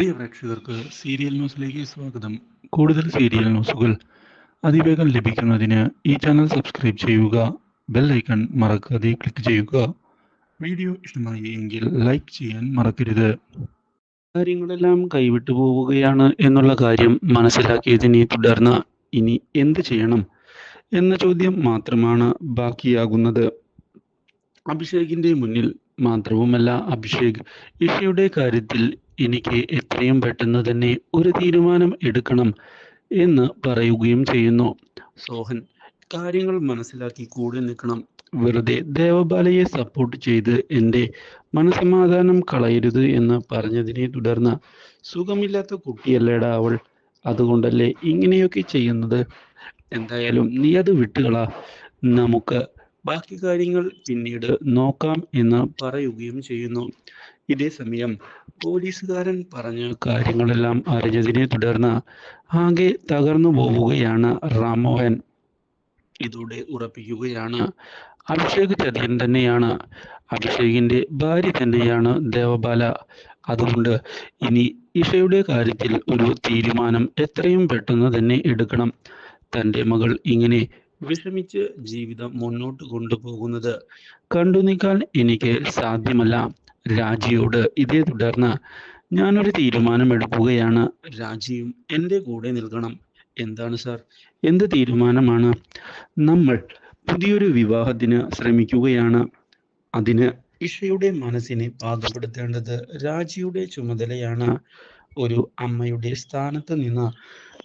പ്രിയ പ്രേക്ഷകർക്ക് സീരിയൽ ന്യൂസിലേക്ക് സ്വാഗതം. കൂടുതൽ സീരിയൽ ന്യൂസുകൾ അതിവേഗം ലഭിക്കുന്നതിന് ഈ ചാനൽ സബ്സ്ക്രൈബ് ചെയ്യുക. ബെൽ ഐക്കൺ മറക്കാതെ ക്ലിക്ക് ചെയ്യുക. വീഡിയോ ഇഷ്ടമായി എങ്കിൽ ലൈക്ക് ചെയ്യാൻ മറക്കരുത്. കാര്യങ്ങളെല്ലാം കൈവിട്ടു പോവുകയാണ് എന്നുള്ള കാര്യം മനസ്സിലാക്കിയതിനെ തുടർന്ന് ഇനി എന്ത് ചെയ്യണം എന്ന ചോദ്യം മാത്രമാണ് ബാക്കിയാകുന്നത്. അഭിഷേകിന്റെ മുന്നിൽ മാത്രവുമല്ല, അഭിഷേക് ഇഷയുടെ കാര്യത്തിൽ എനിക്ക് എത്രയും പെട്ടെന്ന് തന്നെ ഒരു തീരുമാനം എടുക്കണം എന്ന് പറയുകയും ചെയ്യുന്നു. സോഹൻ കാര്യങ്ങൾ മനസ്സിലാക്കി കൂടെ നിൽക്കണം. വെറുതെ ദേവബാലയെ സപ്പോർട്ട് ചെയ്ത് എൻ്റെ മനസമാധാനം കളയരുത് എന്ന് പറഞ്ഞതിനെ തുടർന്ന് സുഖമില്ലാത്ത കുട്ടിയല്ലേടാ അവൾ, അതുകൊണ്ടല്ലേ ഇങ്ങനെയൊക്കെ ചെയ്യുന്നത്. എന്തായാലും നീ അത് വിട്ടുകളാ, നമുക്ക് ബാക്കി കാര്യങ്ങൾ പിന്നീട് നോക്കാം എന്ന് പറയുകയും ചെയ്യുന്നു. ഇതേ സമയം പോലീസുകാരൻ പറഞ്ഞ കാര്യങ്ങളെല്ലാം അറിഞ്ഞതിനെ തുടർന്ന് ആകെ തകർന്നു പോവുകയാണ് റാംമോഹൻ. ഇതോടെ ഉറപ്പിക്കുകയാണ് അഭിഷേക് ചതിയൻ തന്നെയാണ്, അഭിഷേകിന്റെ ഭാര്യ തന്നെയാണ് ദേവബാല. അതുകൊണ്ട് ഇനി ഇഷയുടെ കാര്യത്തിൽ ഒരു തീരുമാനം എത്രയും പെട്ടെന്ന് തന്നെ എടുക്കണം. തൻ്റെ മകൾ ഇങ്ങനെ വിഷമിച്ച് ജീവിതം മുന്നോട്ട് കൊണ്ടുപോകുന്നത് കണ്ടു നിൽക്കാൻ എനിക്ക് സാധ്യമല്ല. രാജിയോട് ഇതേ തുടർന്ന് ഞാനൊരു തീരുമാനമെടുക്കുകയാണ്. രാജിയും എൻ്റെ കൂടെ നിൽക്കണം. എന്താണ് സാർ, എന്ത് തീരുമാനമാണ്? നമ്മൾ പുതിയൊരു വിവാഹത്തിന് ശ്രമിക്കുകയാണ്. അതിന് ഇഷയുടെ മനസ്സിനെ പാകപ്പെടുത്തേണ്ടത് രാജിയുടെ ചുമതലയാണ്. ഒരു അമ്മയുടെ സ്ഥാനത്ത് നിന്ന്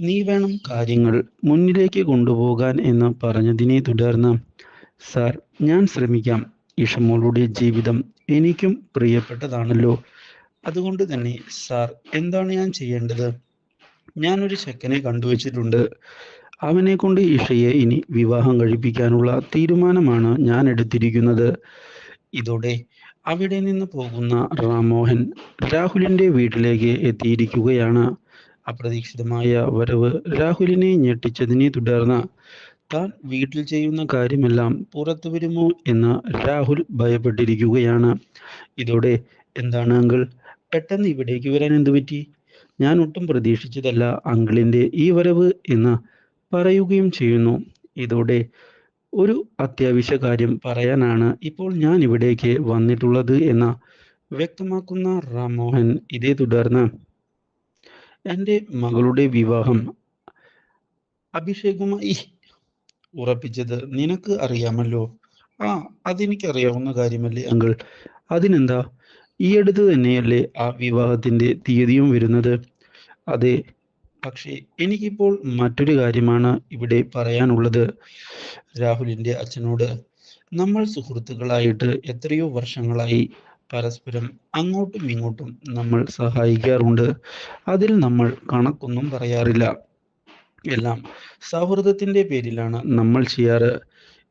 നീ വേണം കാര്യങ്ങൾ മുന്നിലേക്ക് കൊണ്ടുപോകാൻ എന്ന് പറഞ്ഞതിനെ തുടർന്ന്, സാർ ഞാൻ ശ്രമിക്കാം. ഇഷമോളുടെ ജീവിതം എനിക്കും പ്രിയപ്പെട്ടതാണല്ലോ. അതുകൊണ്ട് തന്നെ സാർ, എന്താണ് ഞാൻ ചെയ്യേണ്ടത്? ഞാനൊരു ചെക്കനെ കണ്ടുവച്ചിട്ടുണ്ട്. അവനെ കൊണ്ട് ഇഷയെ ഇനി വിവാഹം കഴിപ്പിക്കാനുള്ള തീരുമാനമാണ് ഞാൻ എടുത്തിരിക്കുന്നത്. ഇതോടെ അവിടെ നിന്ന് പോകുന്ന റാംമോഹൻ രാഹുലിന്റെ വീട്ടിലേക്ക് എത്തിയിരിക്കുകയാണ്. അപ്രതീക്ഷിതമായ വരവ് രാഹുലിനെ ഞെട്ടിച്ചതിനെ തുടർന്ന് താൻ വീട്ടിൽ ചെയ്യുന്ന കാര്യമെല്ലാം പുറത്തു വരുമോ എന്ന് രാഹുൽ ഭയപ്പെട്ടിരിക്കുകയാണ്. ഇതോടെ, എന്താണ് അങ്കിൾ, പെട്ടെന്ന് ഇവിടേക്ക് വരാൻ എന്തു പറ്റി? ഞാൻ ഒട്ടും പ്രതീക്ഷിച്ചതല്ല അങ്കിളിന്റെ ഈ വരവ് എന്ന് പറയുകയും ചെയ്യുന്നു. ഇതോടെ, ഒരു അത്യാവശ്യ കാര്യം പറയാനാണ് ഇപ്പോൾ ഞാൻ ഇവിടേക്ക് വന്നിട്ടുള്ളത് എന്ന് വ്യക്തമാക്കുന്ന റാംമോഹൻ ഇതേ തുടർന്ന്, എൻ്റെ മകളുടെ വിവാഹം അഭിഷേകുമായി ഉറപ്പിച്ചത് നിനക്ക് അറിയാമല്ലോ. ആ, അതെനിക്കറിയാവുന്ന കാര്യമല്ലേ അങ്കിൾ. അതിനെന്താ, ഈ അടുത്ത് തന്നെയല്ലേ ആ വിവാഹത്തിന്റെ തീയതിയും വരുന്നത്? അതെ, പക്ഷേ എനിക്കിപ്പോൾ മറ്റൊരു കാര്യമാണ് ഇവിടെ പറയാനുള്ളത്. രാഹുലിന്റെ അച്ഛനോട് നമ്മൾ സുഹൃത്തുക്കളായിട്ട് എത്രയോ വർഷങ്ങളായി പരസ്പരം അങ്ങോട്ടും ഇങ്ങോട്ടും നമ്മൾ സഹായിക്കാറുണ്ട്. അതിൽ നമ്മൾ കണക്കൊന്നും പറയാറില്ല. എല്ലാം സൗഹൃദത്തിന്റെ പേരിലാണ് നമ്മൾ ചെയ്യാറ്.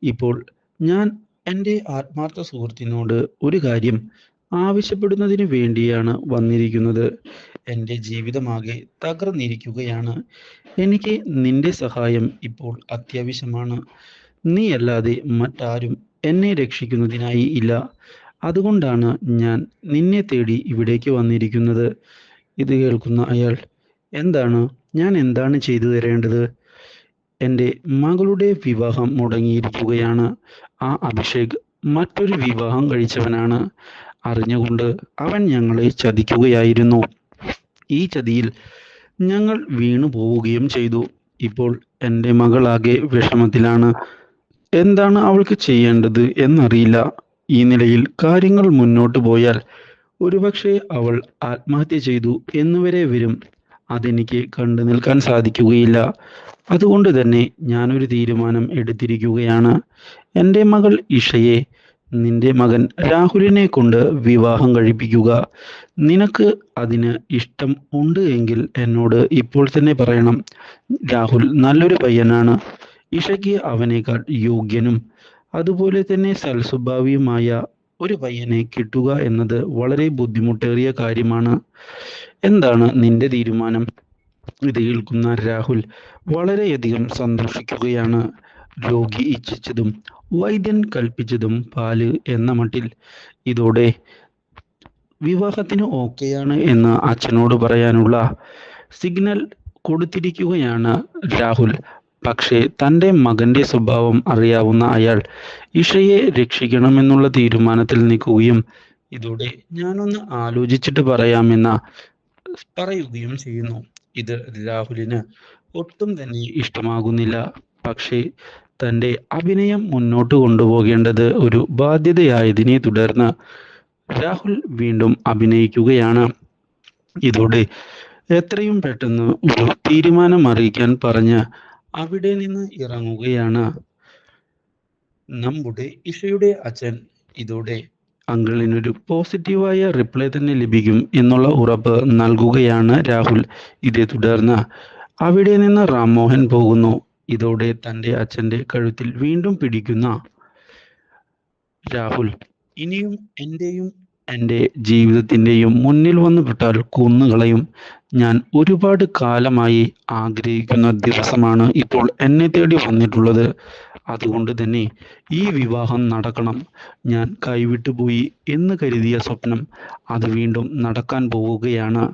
ഇപ്പോൾ ഞാൻ എൻ്റെ ആത്മാർത്ഥ സുഹൃത്തിനോട് ഒരു കാര്യം ആവശ്യപ്പെടുന്നതിന് വേണ്ടിയാണ് വന്നിരിക്കുന്നത്. എൻ്റെ ജീവിതമാകെ തകർന്നിരിക്കുകയാണ്. എനിക്ക് നിന്റെ സഹായം ഇപ്പോൾ അത്യാവശ്യമാണ്. നീയല്ലാതെ മറ്റാരും എന്നെ രക്ഷിക്കുന്നതിനായി ഇല്ല. അതുകൊണ്ടാണ് ഞാൻ നിന്നെ തേടി ഇവിടേക്ക് വന്നിരിക്കുന്നത്. ഇത് കേൾക്കുന്ന അയാൾ, എന്താണ്, ഞാൻ എന്താണ് ചെയ്തു തരേണ്ടത്? എൻ്റെ മകളുടെ വിവാഹം മുടങ്ങിയിരിക്കുകയാണ്. ആ അഭിഷേക് മറ്റൊരു വിവാഹം കഴിച്ചവനാണ്. അറിഞ്ഞുകൊണ്ട് അവൻ ഞങ്ങളെ ചതിക്കുകയായിരുന്നു. ഈ ചതിയിൽ ഞങ്ങൾ വീണു പോവുകയും ചെയ്തു. ഇപ്പോൾ എൻ്റെ മകളാകെ വിഷമത്തിലാണ്. എന്താണ് അവൾക്ക് ചെയ്യേണ്ടത് എന്നറിയില്ല. ഈ നിലയിൽ കാര്യങ്ങൾ മുന്നോട്ട് പോയാൽ ഒരുപക്ഷെ അവൾ ആത്മഹത്യ ചെയ്തു എന്നുവരെ വരും. അതെനിക്ക് കണ്ടു നിൽക്കാൻ സാധിക്കുകയില്ല. അതുകൊണ്ട് തന്നെ ഞാനൊരു തീരുമാനം എടുത്തിരിക്കുകയാണ്. എൻ്റെ മകൾ ഇഷയെ നിന്റെ മകൻ രാഹുലിനെ കൊണ്ട് വിവാഹം കഴിപ്പിക്കുക. നിനക്ക് അതിന് ഇഷ്ടം ഉണ്ട് എങ്കിൽ എന്നോട് ഇപ്പോൾ തന്നെ പറയണം. രാഹുൽ നല്ലൊരു പയ്യനാണ്. ഇഷയ്ക്ക് അവനേക്കാൾ യോഗ്യനും അതുപോലെ തന്നെ സൽസ്വഭാവിയുമായ ഒരു പയ്യനെ കിട്ടുക എന്നത് വളരെ ബുദ്ധിമുട്ടേറിയ കാര്യമാണ്. എന്താണ് നിന്റെ തീരുമാനം? ഇത് കേൾക്കുന്ന രാഹുൽ വളരെയധികം സന്തോഷിക്കുകയാണ്. രോഗി ഇച്ഛിച്ചതും വൈദ്യൻ കൽപ്പിച്ചതും പാല് എന്ന മട്ടിൽ. ഇതോടെ വിവാഹത്തിന് ഓക്കെയാണ് എന്ന് അച്ഛനോട് പറയാനുള്ള സിഗ്നൽ കൊടുത്തിരിക്കുകയാണ് രാഹുൽ. പക്ഷേ തൻ്റെ മകൻ്റെ സ്വഭാവം അറിയാവുന്ന അയാൾ ഇഷയെ രക്ഷിക്കണമെന്നുള്ള തീരുമാനത്തിൽ നിൽക്കുകയും ഇതോടെ ഞാനൊന്ന് ആലോചിച്ചിട്ട് പറയാമെന്ന പറയുകയും ചെയ്യുന്നു. ഇത് രാഹുലിന് ഒട്ടും തന്നെ ഇഷ്ടമാകുന്നില്ല. പക്ഷേ തൻ്റെ അഭിനയം മുന്നോട്ട് കൊണ്ടുപോകേണ്ടത് ഒരു ബാധ്യതയായതിനെ തുടർന്ന് രാഹുൽ വീണ്ടും അഭിനയിക്കുകയാണ്. ഇതോടെ എത്രയും പെട്ടെന്ന് ഒരു തീരുമാനം അറിയിക്കാൻ പറഞ്ഞ് അവിടെ നിന്ന് ഇറങ്ങുകയാണ് നമ്മുടെ ഇഷയുടെ അച്ഛൻ. ഇതോടെ അങ്കിളിനൊരു പോസിറ്റീവായ റിപ്ലൈ തന്നെ ലഭിക്കും എന്നുള്ള ഉറപ്പ് നൽകുകയാണ് രാഹുൽ. ഇതേ തുടർന്ന് അവിടെ നിന്ന് റാംമോഹൻ പോകുന്നു. ഇതോടെ തൻ്റെ അച്ഛൻ്റെ കഴുത്തിൽ വീണ്ടും പിടിക്കുന്ന രാഹുൽ, ഇനിയും എൻ്റെ ജീവിതത്തിൻ്റെയും മുന്നിൽ വന്നു പെട്ടാൽ കൊന്നുകളയും. ഞാൻ ഒരുപാട് കാലമായി ആഗ്രഹിക്കുന്ന ദിവസമാണ് ഇപ്പോൾ എന്നെ തേടി വന്നിട്ടുള്ളത്. അതുകൊണ്ട് തന്നെ ഈ വിവാഹം നടക്കണം. ഞാൻ കൈവിട്ടുപോയി എന്ന് കരുതിയ സ്വപ്നം അത് വീണ്ടും നടക്കാൻ പോവുകയാണ്.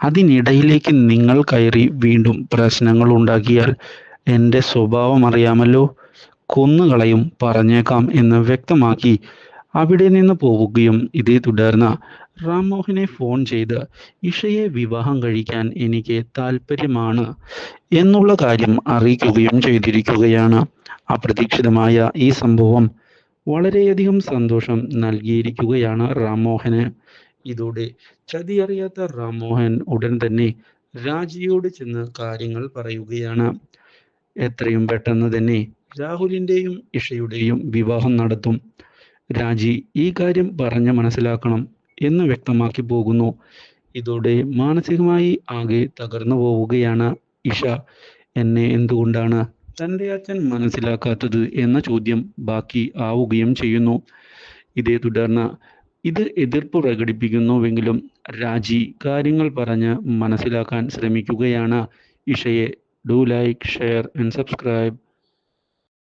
അതിനിടയിലേക്ക് നിങ്ങൾ കയറി വീണ്ടും പ്രശ്നങ്ങൾ ഉണ്ടാക്കിയാൽ എൻ്റെ സ്വഭാവം അറിയാമല്ലോ, കൊന്നുകളയും, പറഞ്ഞേക്കാം എന്ന് വ്യക്തമാക്കി അവിടെ നിന്ന് പോവുകയും ഇതേ തുടർന്ന് റാംമോഹനെ ഫോൺ ചെയ്ത് ഇഷയെ വിവാഹം കഴിക്കാൻ എനിക്ക് താല്പര്യമാണ് എന്നുള്ള കാര്യം അറിയിക്കുകയും ചെയ്തിരിക്കുകയാണ്. അപ്രതീക്ഷിതമായ ഈ സംഭവം വളരെയധികം സന്തോഷം നൽകിയിരിക്കുകയാണ് റാംമോഹന്. ഇതോടെ ചതിയറിയാത്ത റാംമോഹൻ ഉടൻ തന്നെ രാജിയോട് ചെന്ന് കാര്യങ്ങൾ പറയുകയാണ്. എത്രയും പെട്ടെന്ന് തന്നെ രാഹുലിൻ്റെയും ഇഷയുടെയും വിവാഹം നടത്തും. രാജി ഈ കാര്യം പറഞ്ഞ് മനസ്സിലാക്കണം എന്ന് വ്യക്തമാക്കി പോകുന്നു. ഇതോടെ മാനസികമായി ആകെ തകർന്നു പോവുകയാണ് ഇഷ. എന്നെ എന്തുകൊണ്ടാണ് തൻ്റെ അച്ഛൻ മനസ്സിലാക്കാത്തത് എന്ന ചോദ്യം ബാക്കി ആവുകയും ചെയ്യുന്നു. ഇതേ തുടർന്ന് ഇത് എതിർപ്പ് പ്രകടിപ്പിക്കുന്നുവെങ്കിലും രാജി കാര്യങ്ങൾ പറഞ്ഞ് മനസ്സിലാക്കാൻ ശ്രമിക്കുകയാണ് ഇഷയെ. Do like, share and subscribe.